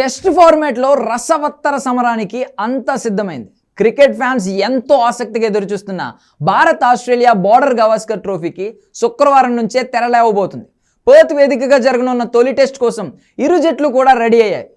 Test ఫార్మాట్లో రసవత్తర సమరానికి అంతా సిద్ధమైంది. క్రికెట్ ఫ్యాన్స్ ఎంతో ఆసక్తిగా ఎదురుచూస్తున్న భారత్ ఆస్ట్రేలియా బోర్డర్ గవాస్కర్ ట్రోఫీకి శుక్రవారం నుంచే తెరలేవబోతుంది. పర్త్ వేదికగా జరగనున్న తొలి టెస్ట్ కోసం ఇరు జట్లు కూడా రెడీ అయ్యాయి.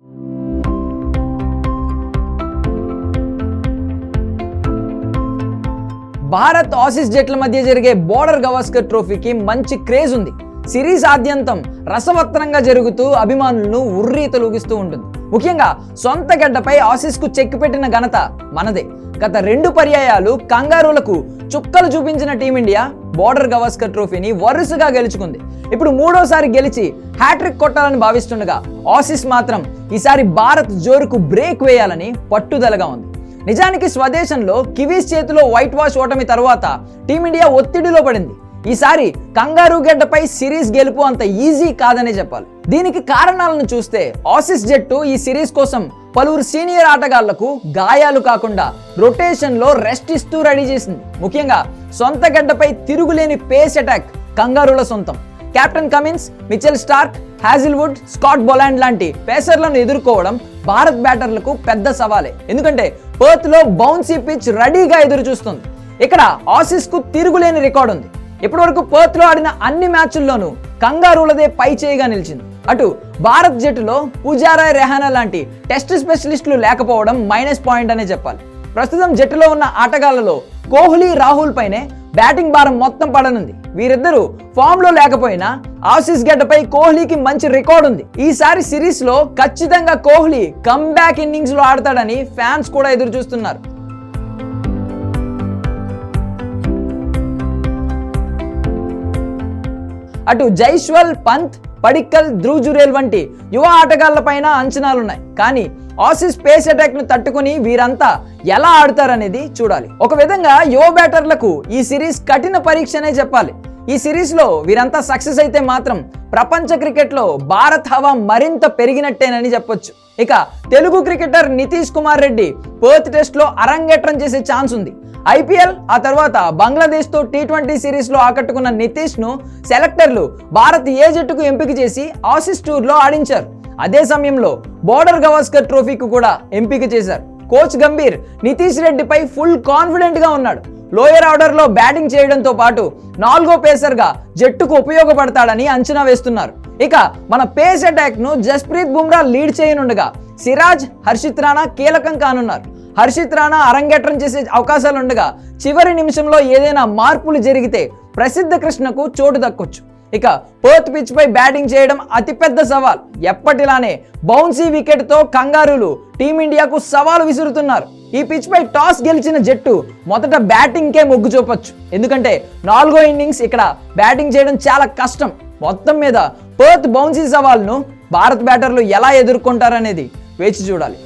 భారత్ ఆసీస్ జట్ల మధ్య జరిగే బోర్డర్ గవాస్కర్ ట్రోఫీకి మంచి క్రేజ్ ఉంది. సిరీస్ ఆద్యంతం రసవత్తరంగా జరుగుతూ అభిమానులను ఉర్రీ తొలగిస్తూ ఉంటుంది. ముఖ్యంగా సొంత గడ్డపై ఆసీస్కు చెక్ పెట్టిన ఘనత మనదే. గత 2 పర్యాయాలు కంగారూలకు చుక్కలు చూపించిన టీమిండియా బోర్డర్ గవాస్కర్ ట్రోఫీని వరుసగా గెలుచుకుంది. ఇప్పుడు 3వ సారి గెలిచి హ్యాట్రిక్ కొట్టాలని భావిస్తుండగా ఆసీస్ మాత్రం ఈసారి భారత్ జోరుకు బ్రేక్ వేయాలని పట్టుదలగా ఉంది. నిజానికి స్వదేశంలో కివీస్ చేతిలో వైట్ వాష్ ఓటమి తర్వాత టీమిండియా ఒత్తిడిలో పడింది. ఈసారి కంగారూ గడ్డపై సిరీస్ గెలుపు అంత ఈజీ కాదనే చెప్పాలి. దీనికి కారణాలను చూస్తే ఆసీస్ జట్టు ఈ సిరీస్ కోసం పలువురు సీనియర్ ఆటగాళ్లకు గాయాలు కాకుండా రొటేషన్లో రెస్ట్ ఇస్తూ రెడీ చేసింది. ముఖ్యంగా సొంత గడ్డపై తిరుగులేని పేస్ అటాక్ కంగారూల సొంతం. Captain Cummins, Mitchell Starc, Hazlewood, Scott Boland లాంటి పేసర్లను ఎదుర్కోవడం భారత్ బ్యాటర్లకు పెద్ద సవాలే. ఎందుకంటే పర్త్లో బౌన్సీ పిచ్ రెడీగా ఎదురు చూస్తుంది. ఇక్కడ ఆసీస్కు తిరుగులేని రికార్డు ఉంది. ఇప్పటివరకు పర్త్లో ఆడిన అన్ని మ్యాచ్ల్లోనూ కంగారూలదే పై చేయిగా నిలిచింది. అటు భారత్ జట్టులో పుజారా, రెహానా లాంటి టెస్ట్ స్పెషలిస్టులు లేకపోవడం మైనస్ పాయింట్ అనే చెప్పాలి. ప్రస్తుతం జట్టులో ఉన్న ఆటగాళ్లలో కోహ్లీ, రాహుల్ పైనే బ్యాటింగ్ భారం మొత్తం పడనుంది. వీరిద్దరూ ఫామ్ లో లేకపోయినా ఆసీస్ గడ్డపై కోహ్లీకి మంచి రికార్డు ఉంది. ఈసారి సిరీస్ లో ఖచ్చితంగా కోహ్లీ కమ్బ్యాక్ ఇన్నింగ్స్ లో ఆడతాడని ఫ్యాన్స్ కూడా ఎదురు చూస్తున్నారు. అటు జైస్వాల్, పంత్, పడిక్కల్, ధ్రువ్ జురేల్ వంటి యువ ఆటగాళ్లపైన అంచనాలున్నాయి. కానీ ఆసీస్ పేస్ అటాక్ ను తట్టుకుని వీరంతా ఎలా ఆడతారనేది చూడాలి. ఒక విధంగా యువ బ్యాటర్లకు ఈ సిరీస్ కఠిన పరీక్షనే చెప్పాలి. ఈ సిరీస్ లో వీరంతా సక్సెస్ అయితే మాత్రం ప్రపంచ క్రికెట్ లో భారత్ హవా మరింత పెరిగినట్టేనని చెప్పొచ్చు. ఇక Telugu cricketer Nitish Kumar Reddy Perth test లో అరంగేట్రం చేసే ఛాన్స్ ఉంది. ఐపీఎల్, ఆ తర్వాత బంగ్లాదేశ్ తో T20 సిరీస్ లో ఆకట్టుకున్న నితీష్ ను సెలెక్టర్లు భారత్ ఏ జట్టుకు ఎంపిక చేసి ఆసీస్ టూర్ లో ఆడించారు. అదే సమయంలో బోర్డర్ గవాస్కర్ ట్రోఫీకి కూడా ఎంపిక చేశారు. కోచ్ గంభీర్ నితీష్ రెడ్డిపై ఫుల్ కాన్ఫిడెంట్ గా ఉన్నాడు. లోయర్ ఆర్డర్ లో బ్యాటింగ్ చేయడంతో పాటు 4వ పేసర్ గా జట్టుకు ఉపయోగపడతాడని అంచనా వేస్తున్నారు. ఇక మన పేస్ అటాక్ ను జస్ప్రీత్ బుమ్రా లీడ్ చేయనుండగా సిరాజ్, హర్షిత్ రాణా కీలకం కానున్నారు. హర్షిత్ రాణా అరంగేట్రం చేసే అవకాశాలుండగా చివరి నిమిషంలో ఏదైనా మార్పులు జరిగితే ప్రసిద్ధ కృష్ణకు చోటు దక్కొచ్చు. ఇక పర్త్ పిచ్ పై బ్యాటింగ్ చేయడం అతిపెద్ద సవాల్. ఎప్పటిలానే బౌన్సీ వికెట్ తో కంగారూలు టీమిండియాకు సవాల్ విసురుతున్నారు. ఈ పిచ్ పై టాస్ గెలిచిన జట్టు మొదట బ్యాటింగ్ కే మొగ్గు చూపొచ్చు. ఎందుకంటే 4వ ఇన్నింగ్స్ ఇక్కడ బ్యాటింగ్ చేయడం చాలా కష్టం. మొత్తం మీద పర్త్ బౌన్సీ సవాల్ను భారత్ బ్యాటర్లు ఎలా ఎదుర్కొంటారనేది వేచి చూడాలి.